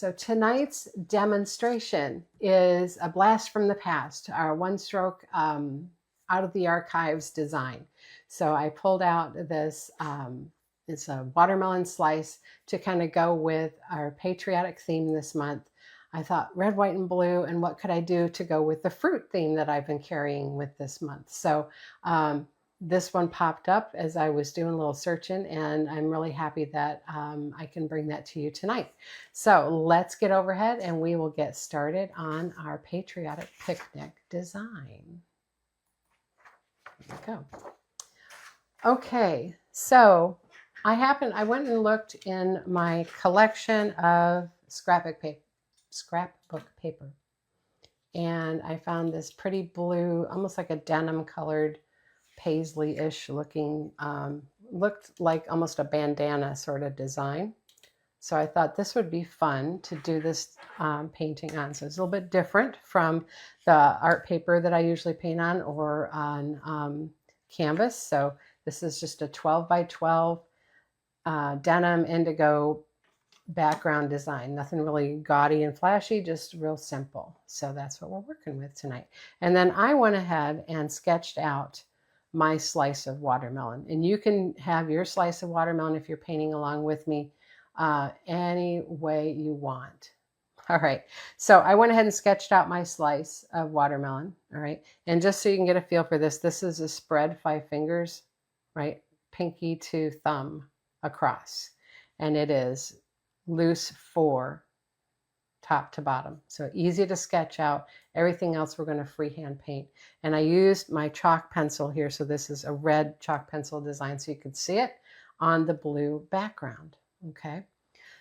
So tonight's demonstration is a blast from the past, our one-stroke out of the archives design. So I pulled out this, it's a watermelon slice to kind of go with our patriotic theme this month. I thought red, white, and blue, and what could I do to go with the fruit theme that I've been carrying with this month? So this one popped up as I was doing a little searching, and I'm really happy that I can bring that to you tonight. So let's get overhead and we will get started on our patriotic picnic design. There we go. Okay, so I went and looked in my collection of scrapbook paper, and I found this pretty blue, almost like a denim colored, paisley-ish looking, looked like almost a bandana sort of design. So I thought this would be fun to do this painting on. So it's a little bit different from the art paper that I usually paint on or on canvas. So this is just a 12 by 12 denim indigo background design. Nothing really gaudy and flashy, just real simple. So that's what we're working with tonight. And then I went ahead and sketched out my slice of watermelon. And you can have your slice of watermelon if you're painting along with me any way you want. All right, so I went ahead and sketched out my slice of watermelon. All right, and just so you can get a feel for this, this is a spread 5 fingers, right, pinky to thumb across, and it is loose 4 top to bottom. So easy to sketch out. Everything else we're going to freehand paint. And I used my chalk pencil here. So this is a red chalk pencil design so you could see it on the blue background. Okay.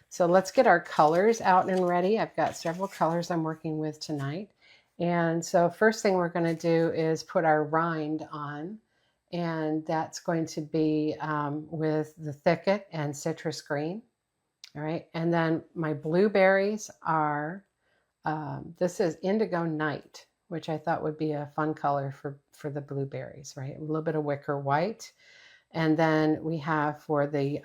So let's get our colors out and ready. I've got several colors I'm working with tonight. And so first thing we're going to do is put our rind on. And that's going to be with the Thicket and Citrus Green. All right, and then my blueberries are, this is Indigo Night, which I thought would be a fun color for the blueberries, right? A little bit of wicker white. And then we have for the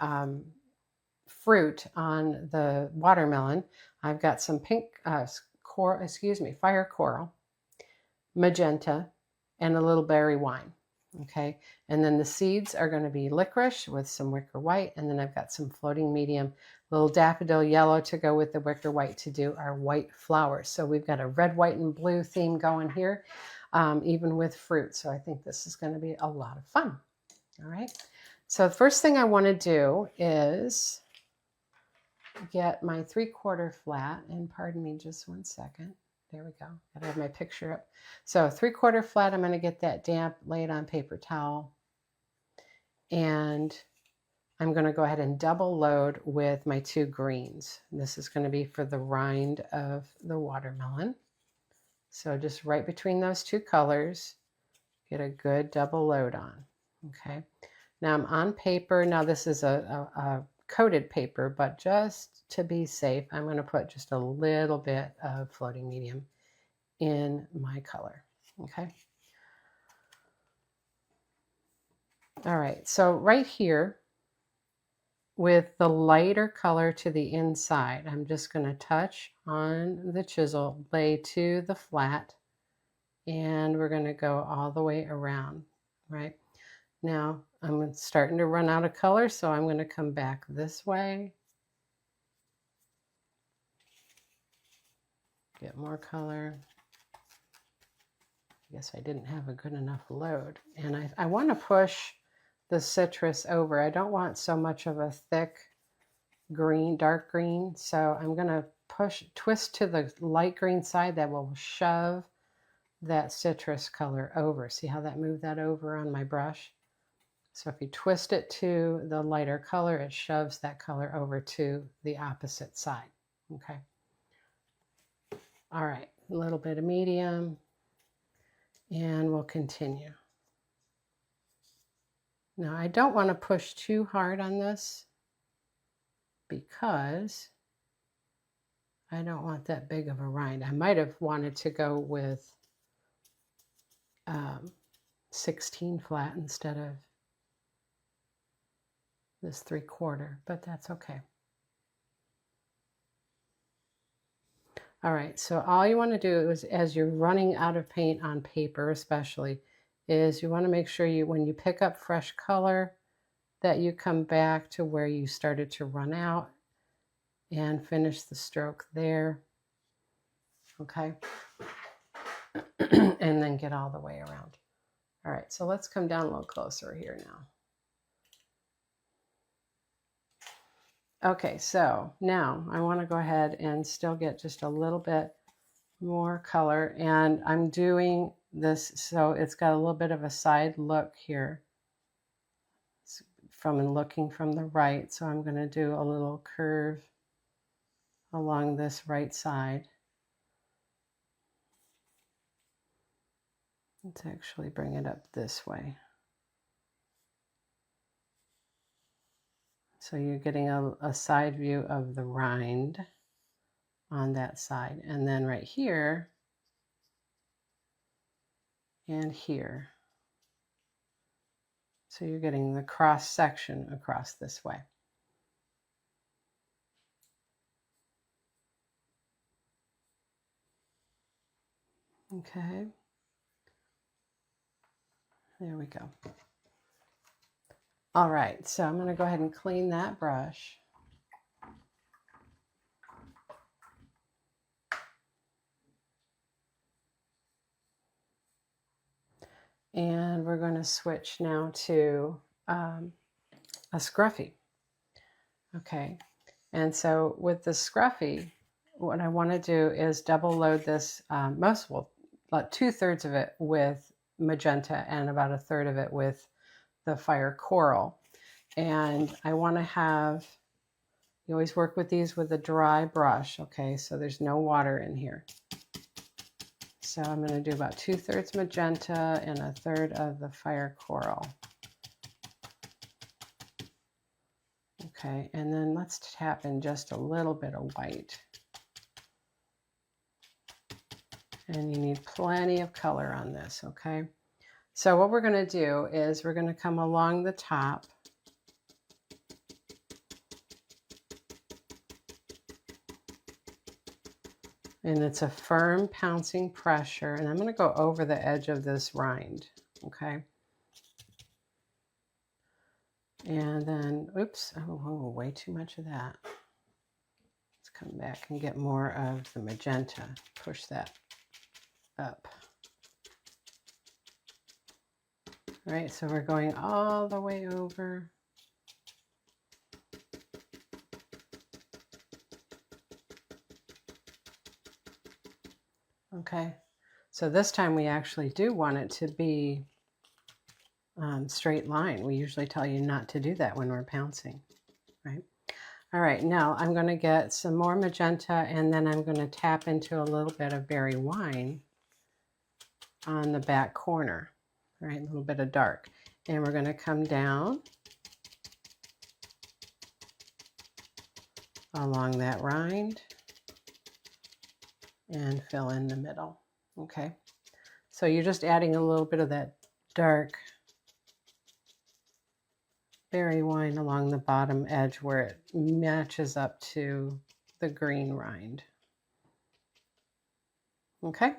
fruit on the watermelon, I've got some pink, fire coral, magenta, and a little berry wine. Okay, and then the seeds are going to be licorice with some wicker white, and then I've got some floating medium, little daffodil yellow to go with the wicker white to do our white flowers. So we've got a red, white, and blue theme going here, even with fruit. So I think this is going to be a lot of fun. All right, so the first thing I want to do is get my 3/4 flat, and pardon me just one second. There we go. I have my picture up. So 3/4 flat, I'm going to get that damp, lay it on paper towel. And I'm going to go ahead and double load with my 2 greens. This is going to be for the rind of the watermelon. So just right between those 2 colors, get a good double load on. Okay. Now I'm on paper. Now this is a coated paper, but just to be safe, I'm going to put just a little bit of floating medium in my color. Okay. All right. So right here with the lighter color to the inside, I'm just going to touch on the chisel, lay to the flat, and we're going to go all the way around, right? Now I'm starting to run out of color, so I'm going to come back this way. Get more color. I guess I didn't have a good enough load. And I want to push the citrus over. I don't want so much of a thick green, dark green. So I'm going to twist to the light green side that will shove that citrus color over. See how that moved that over on my brush? So if you twist it to the lighter color, it shoves that color over to the opposite side. Okay. All right, a little bit of medium, and we'll continue. Now I don't want to push too hard on this because I don't want that big of a rind. I might have wanted to go with 16 flat instead of this 3/4, but that's okay. All right, so all you want to do is, as you're running out of paint on paper especially, is you want to make sure when you pick up fresh color, that you come back to where you started to run out and finish the stroke there. Okay. And then get all the way around. All right, so let's come down a little closer here now. Okay, so now I want to go ahead and still get just a little bit more color, and I'm doing this so it's got a little bit of a side look here from looking from the right. So I'm going to do a little curve along this right side. Let's actually bring it up this way. So you're getting a side view of the rind on that side. And then right here and here. So you're getting the cross section across this way. Okay. There we go. All right, so I'm going to go ahead and clean that brush. And we're going to switch now to a scruffy. Okay, and so with the scruffy, what I want to do is double load this, about 2/3 of it with magenta and about 1/3 of it with the fire coral. And I want to have, you always work with these with a dry brush, okay, so there's no water in here. So I'm going to do about 2/3 magenta and 1/3 of the fire coral. Okay, and then let's tap in just a little bit of white. And you need plenty of color on this, okay? So what we're going to do is we're going to come along the top. And it's a firm pouncing pressure. And I'm going to go over the edge of this rind, okay? And then, oops, oh, way too much of that. Let's come back and get more of the magenta. Push that up. All right, so we're going all the way over. Okay, so this time we actually do want it to be straight line. We usually tell you not to do that when we're pouncing, right? All right, now I'm going to get some more magenta, and then I'm going to tap into a little bit of berry wine on the back corner, all right, a little bit of dark. And we're going to come down along that rind and fill in the middle, okay? So you're just adding a little bit of that dark berry wine along the bottom edge where it matches up to the green rind. Okay,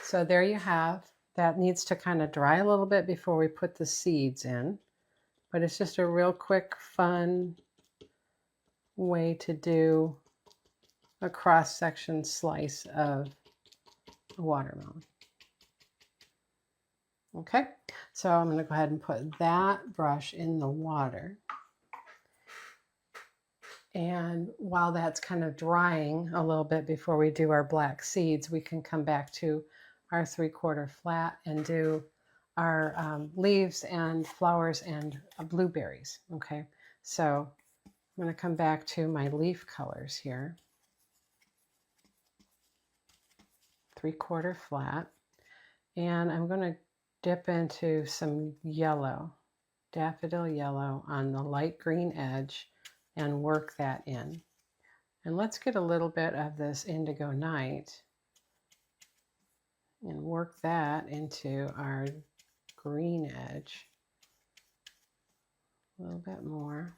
so there you have. That needs to kind of dry a little bit before we put the seeds in, but it's just a real quick, fun way to do a cross-section slice of a watermelon. Okay, so I'm going to go ahead and put that brush in the water. And while that's kind of drying a little bit before we do our black seeds, we can come back to our 3/4 flat and do our leaves and flowers and blueberries. Okay, so I'm going to come back to my leaf colors here. 3/4 flat. And I'm going to dip into some yellow, daffodil yellow on the light green edge and work that in. And let's get a little bit of this indigo night and work that into our green edge. A little bit more.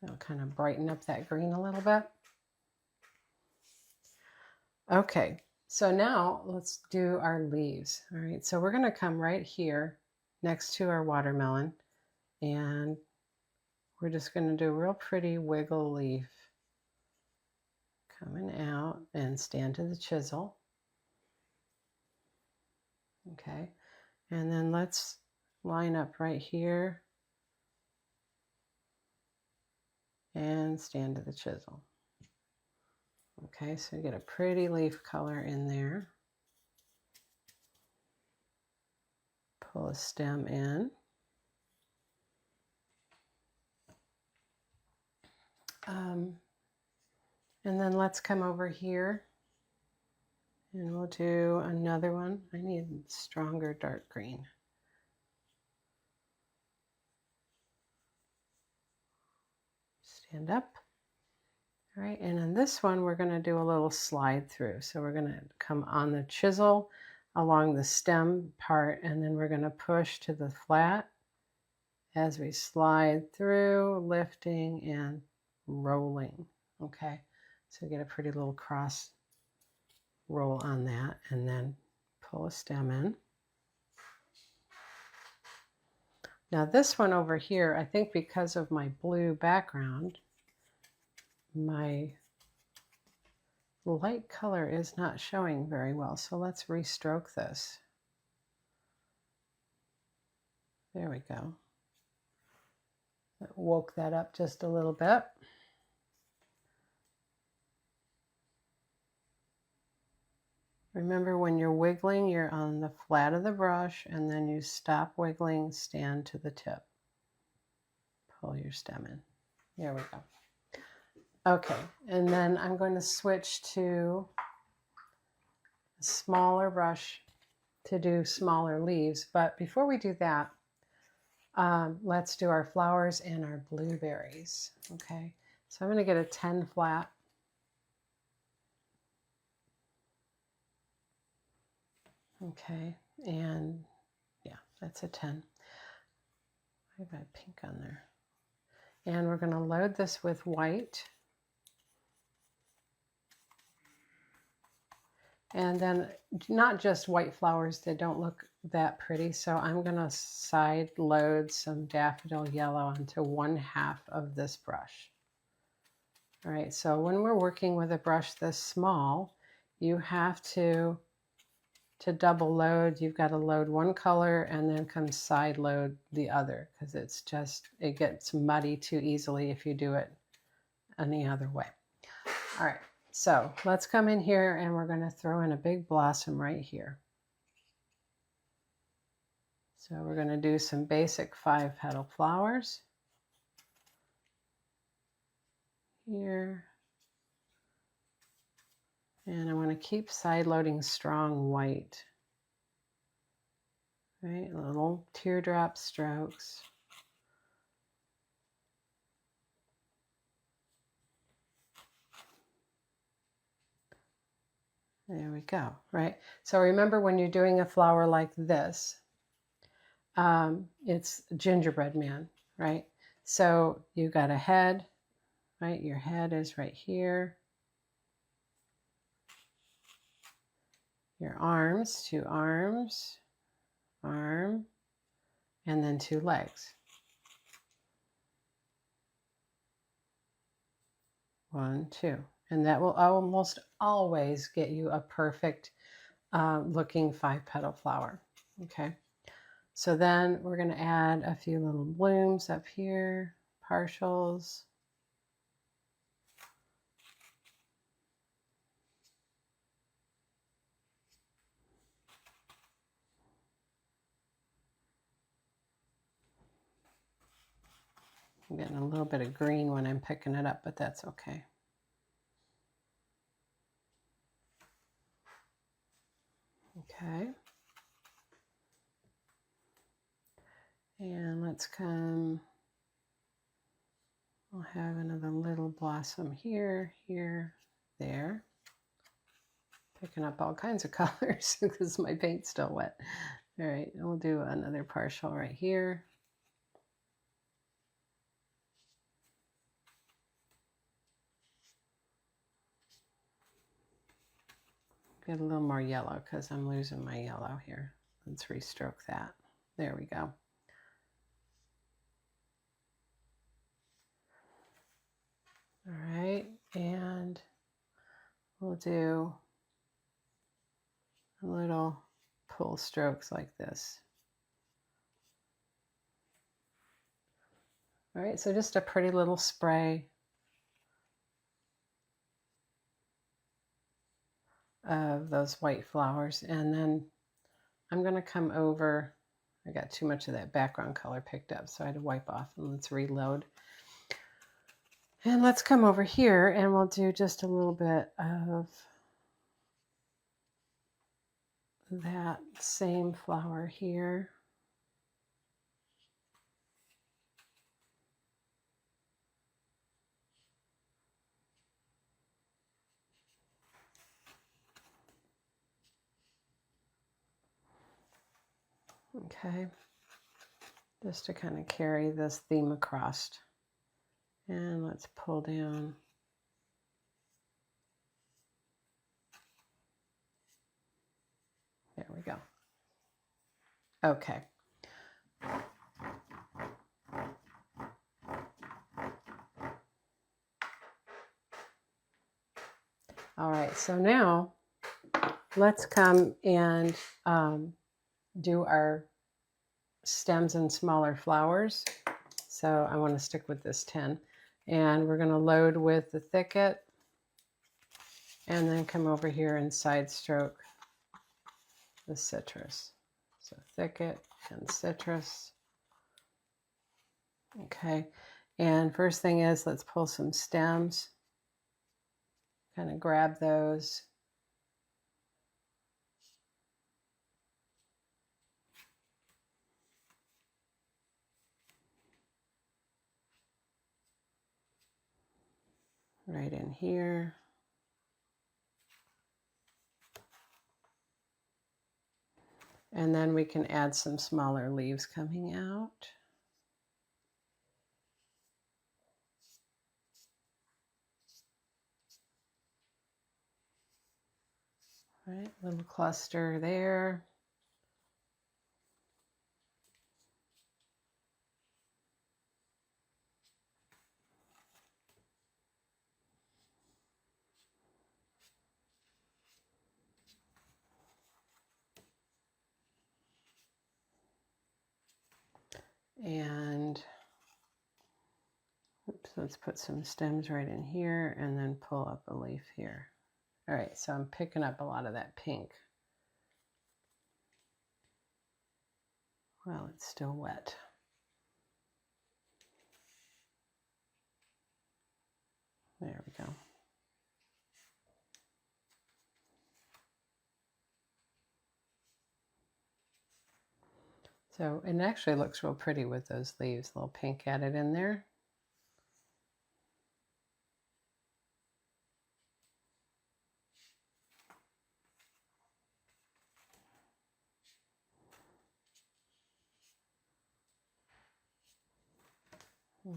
That'll kind of brighten up that green a little bit. Okay, so now let's do our leaves. All right, so we're going to come right here next to our watermelon, and we're just going to do a real pretty wiggle leaf coming out and stand to the chisel. Okay, and then let's line up right here and stand to the chisel. Okay, so you get a pretty leaf color in there. Pull a stem in. And then let's come over here and we'll do another one. I need stronger dark green. Stand up. All right, and in this one, we're going to do a little slide through. So we're going to come on the chisel along the stem part, and then we're going to push to the flat as we slide through, lifting and rolling. Okay, so get a pretty little cross roll on that, and then pull a stem in. Now this one over here, I think because of my blue background, my light color is not showing very well. So let's restroke this. There we go. That woke that up just a little bit. Remember, when you're wiggling, you're on the flat of the brush, and then you stop wiggling, stand to the tip. Pull your stem in. There we go. Okay, and then I'm going to switch to a smaller brush to do smaller leaves. But before we do that, let's do our flowers and our blueberries. Okay, so I'm going to get a 10 flat. Okay, and yeah, that's a 10. I've got pink on there. And we're going to load this with white. And then not just white flowers that don't look that pretty. So I'm going to side load some daffodil yellow onto 1/2 of this brush. All right, so when we're working with a brush this small, you have to double load, you've got to load one color and then come side load the other, because it gets muddy too easily if you do it any other way. All right, so let's come in here and we're going to throw in a big blossom right here. So we're going to do some basic 5-petal flowers here. And I want to keep side loading strong white. Right, little teardrop strokes. There we go, right? So remember, when you're doing a flower like this, it's gingerbread man, right? So you've got a head, right? Your head is right here. Your arms, 2 arms, arm, and then 2 legs. 1, 2. And that will almost always get you a perfect looking 5-petal flower. Okay. So then we're going to add a few little blooms up here, partials. I'm getting a little bit of green when I'm picking it up, but that's okay. Okay. And let's come, we'll have another little blossom here, here, there. Picking up all kinds of colors because my paint's still wet. All right, and we'll do another partial right here. Get a little more yellow because I'm losing my yellow here. Let's restroke that. There we go. All right, and we'll do a little pull strokes like this. All right, so just a pretty little spray of those white flowers. And then I'm going to come over. I got too much of that background color picked up, so I had to wipe off, and let's reload. And let's come over here and we'll do just a little bit of that same flower here. Okay, just to kind of carry this theme across. And let's pull down. There we go. Okay. All right, so now let's come and do our stems and smaller flowers. So I want to stick with this 10. And we're going to load with the thicket and then come over here and side stroke the citrus. So thicket and citrus. Okay, and first thing is let's pull some stems. Kind of grab those. Right in here. And then we can add some smaller leaves coming out. Right, little cluster there. And oops, let's put some stems right in here and then pull up a leaf here. All right, so I'm picking up a lot of that pink. Well, it's still wet. There we go. So it actually looks real pretty with those leaves, a little pink added in there.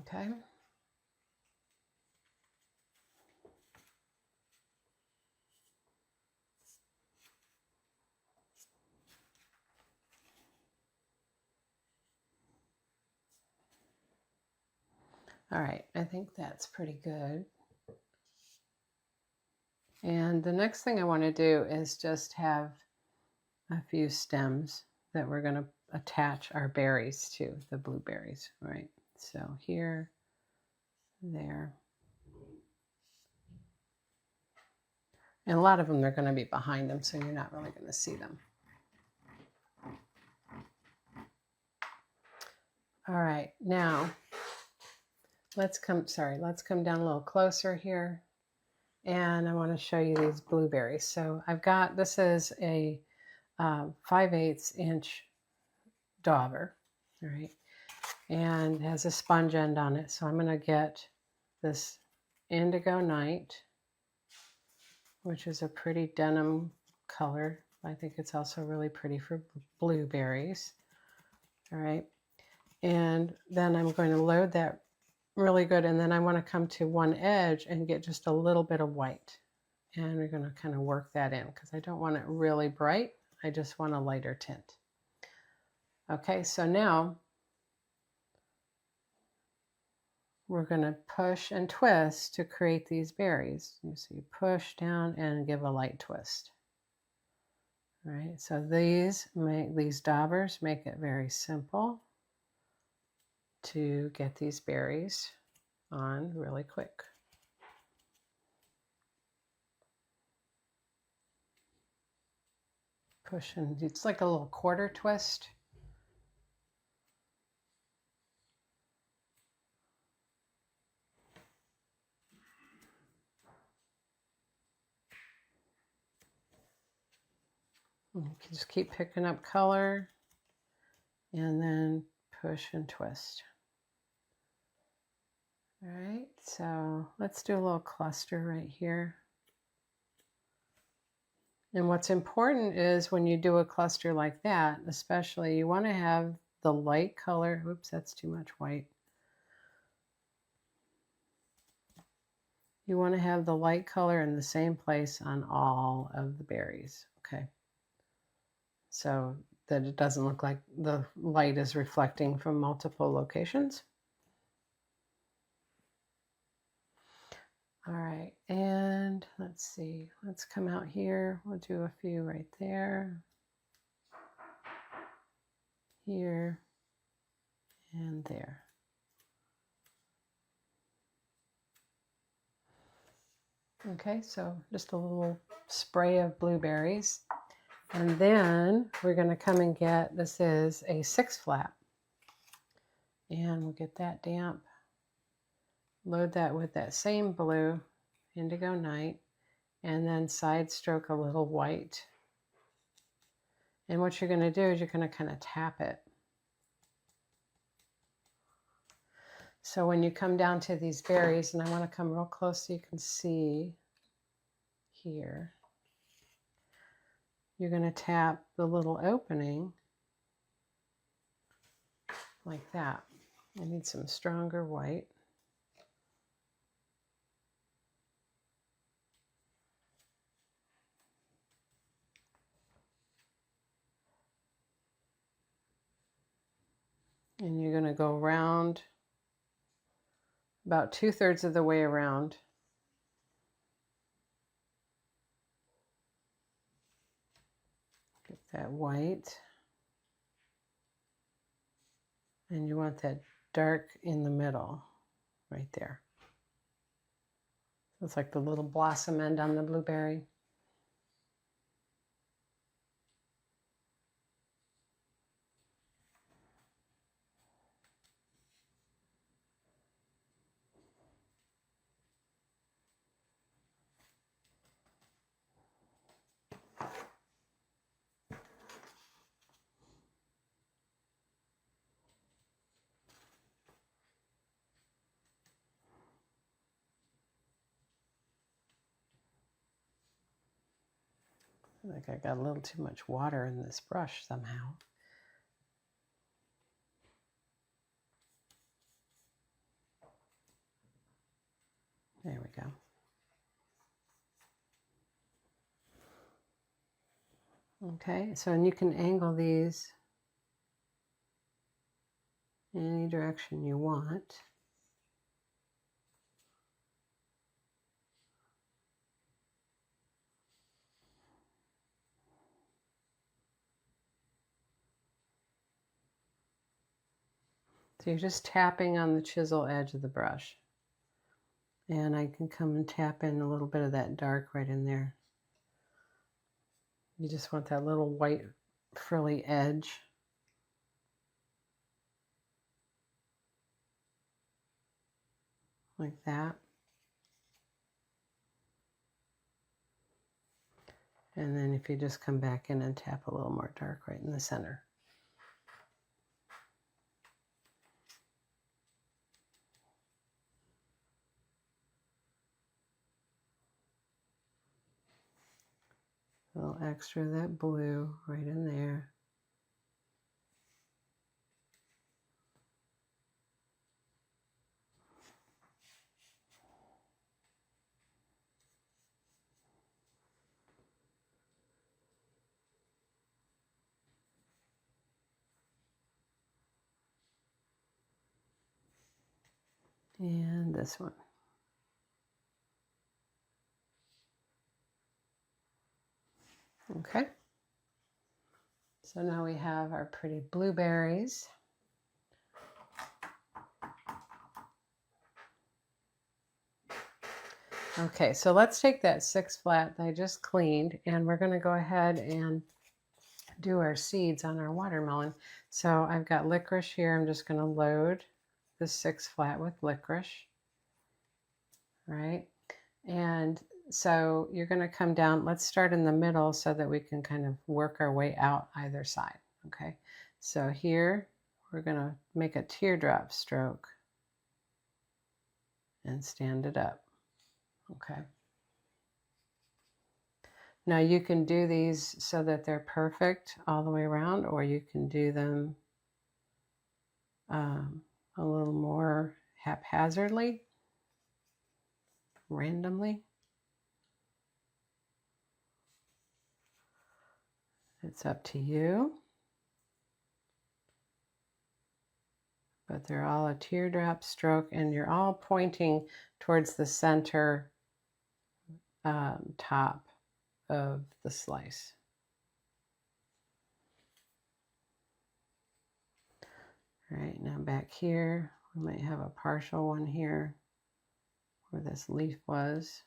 Okay. All right, I think that's pretty good. And the next thing I want to do is just have a few stems that we're going to attach our berries to, the blueberries, right? So here, there. And a lot of them, they're going to be behind them, so you're not really going to see them. All right, now let's come down a little closer here. And I want to show you these blueberries. So I've got, this is a 5/8 inch dauber, all right? And it has a sponge end on it. So I'm going to get this Indigo Night, which is a pretty denim color. I think it's also really pretty for blueberries. All right. And then I'm going to load that really good. And then I want to come to one edge and get just a little bit of white. And we're going to kind of work that in because I don't want it really bright. I just want a lighter tint. Okay, so now we're going to push and twist to create these berries. You see, push down and give a light twist. All right, so these daubers make it very simple to get these berries on really quick. Push, and it's like a little quarter twist. You can just keep picking up color and then push and twist. All right, so let's do a little cluster right here. And what's important is when you do a cluster like that, especially, you want to have the light color. Oops, that's too much white. You want to have the light color in the same place on all of the berries, okay? So that it doesn't look like the light is reflecting from multiple locations. All right, and let's see, let's come out here. We'll do a few right there, here, and there. Okay, so just a little spray of blueberries. And then we're going to come and get, this is a 6 flap. And we'll get that damp. Load that with that same blue, Indigo Night, and then side stroke a little white. And what you're going to do is you're going to kind of tap it. So when you come down to these berries, and I want to come real close so you can see here, you're going to tap the little opening like that. I need some stronger white. And you're going to go around about 2/3 of the way around. Get that white. And you want that dark in the middle, right there. It's like the little blossom end on the blueberry. I think I got a little too much water in this brush somehow. There we go. Okay, so and you can angle these in any direction you want. So you're just tapping on the chisel edge of the brush. And I can come and tap in a little bit of that dark right in there. You just want that little white frilly edge. Like that. And then if you just come back in and tap a little more dark right in the center. A little extra of that blue right in there. and this one. Okay. So now we have our pretty blueberries. Okay, so let's take that 6 flat that I just cleaned, and we're going to go ahead and do our seeds on our watermelon. So I've got licorice here. I'm just going to load the 6 flat with licorice, right? And so you're going to come down. Let's start in the middle so that we can kind of work our way out either side. Okay, so here we're going to make a teardrop stroke and stand it up. Okay. Now you can do these so that they're perfect all the way around, or you can do them a little more haphazardly, randomly. It's up to you. But they're all a teardrop stroke, and you're all pointing towards the center top of the slice. All right, now back here, we might have a partial one here where this leaf was.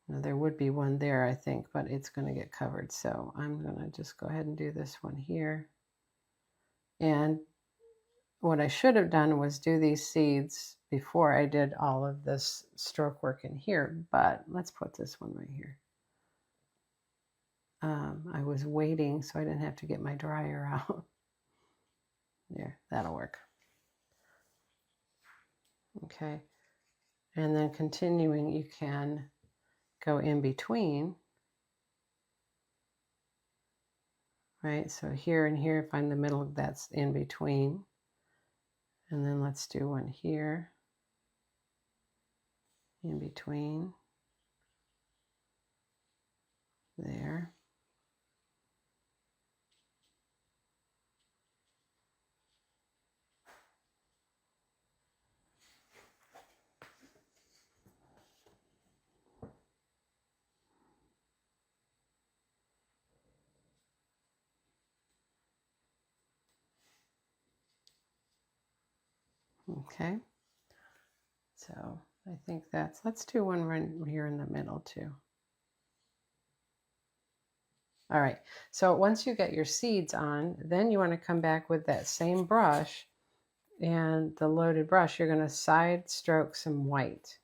Now there would be one there, I think, but it's going to get covered. So I'm going to just go ahead and do this one here. And what I should have done was do these seeds before I did all of this stroke work in here, but let's put this one right here. I was waiting so I didn't have to get my dryer out. There, that'll work. Okay, and then continuing, you can go in between, right? So here and here, find the middle that's in between. And then let's do one here, in between, there. Okay, so I think let's do one right here in the middle too. All right, so once you get your seeds on, then you want to come back with that same brush and the loaded brush. You're going to side stroke some white.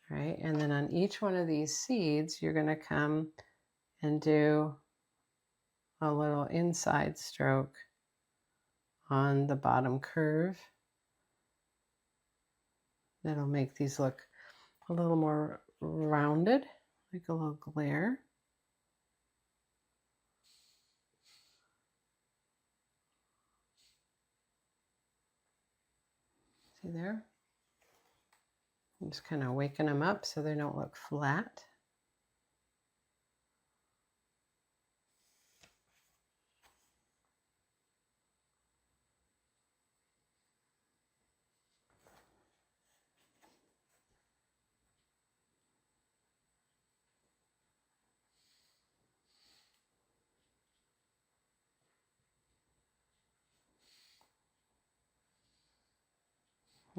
All right, and then on each one of these seeds, you're going to come and do a little inside stroke on the bottom curve. That'll make these look a little more rounded, like a little glare. See there? I'm just kind of waking them up so they don't look flat.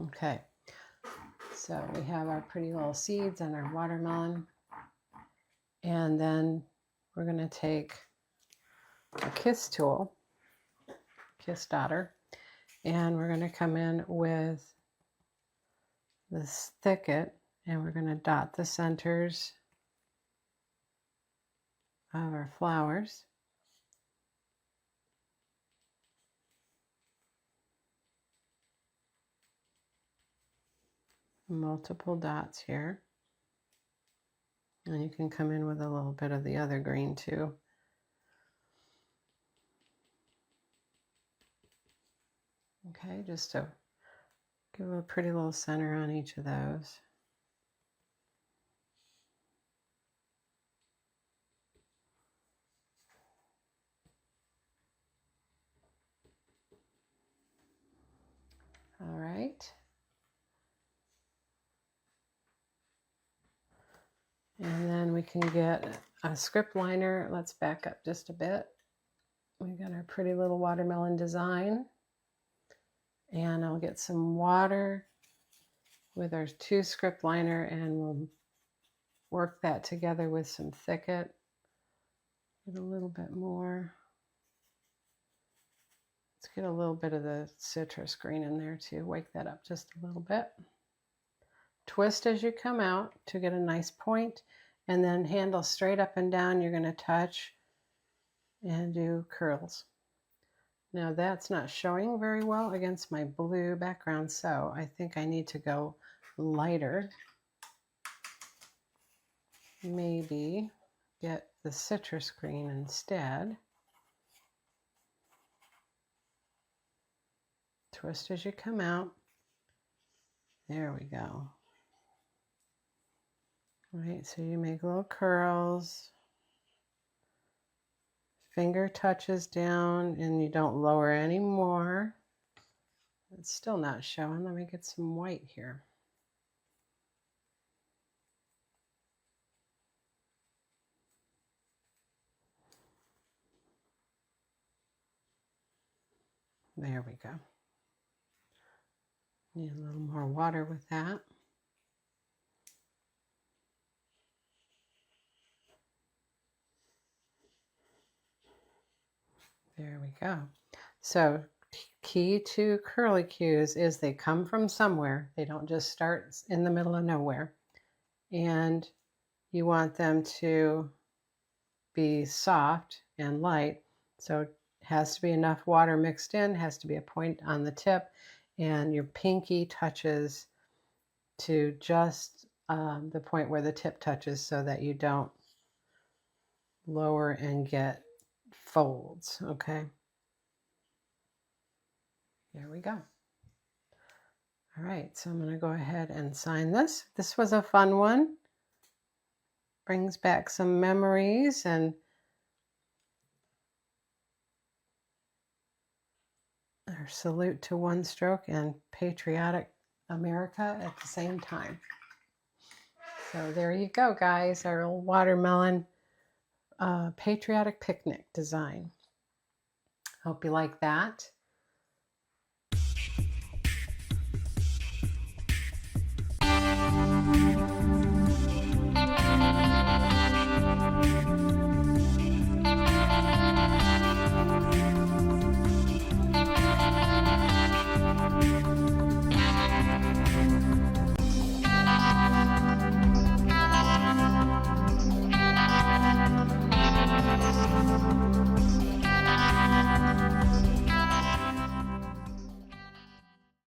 Okay, so we have our pretty little seeds on our watermelon, and then we're going to take a kiss tool, kiss daughter, and we're going to come in with this thicket, and we're going to dot the centers of our flowers. Multiple dots here. And you can come in with a little bit of the other green too. Okay, just to give a pretty little center on each of those. All right. And then we can get a script liner. Let's back up just a bit. We got our pretty little watermelon design. And I'll get some water with our 2 script liner, and we'll work that together with some thicket. Get a little bit more. Let's get a little bit of the citrus green in there too. Wake that up just a little bit. Twist as you come out to get a nice point, and then handle straight up and down. You're going to touch and do curls. Now that's not showing very well against my blue background, so I think I need to go lighter. Maybe get the citrus green instead. Twist as you come out. There we go. All right, so you make little curls. Finger touches down and you don't lower anymore. It's still not showing. Let me get some white here. There we go. Need a little more water with that. There we go. So key to curlicues is they come from somewhere. They don't just start in the middle of nowhere. And you want them to be soft and light. So it has to be enough water mixed in, has to be a point on the tip, and your pinky touches to just the point where the tip touches so that you don't lower and get folds, okay? There we go. All right, so I'm going to go ahead and sign this. This was a fun one. Brings back some memories and our salute to One Stroke and Patriotic America at the same time. So there you go, guys, our old watermelon patriotic picnic design. Hope you like that.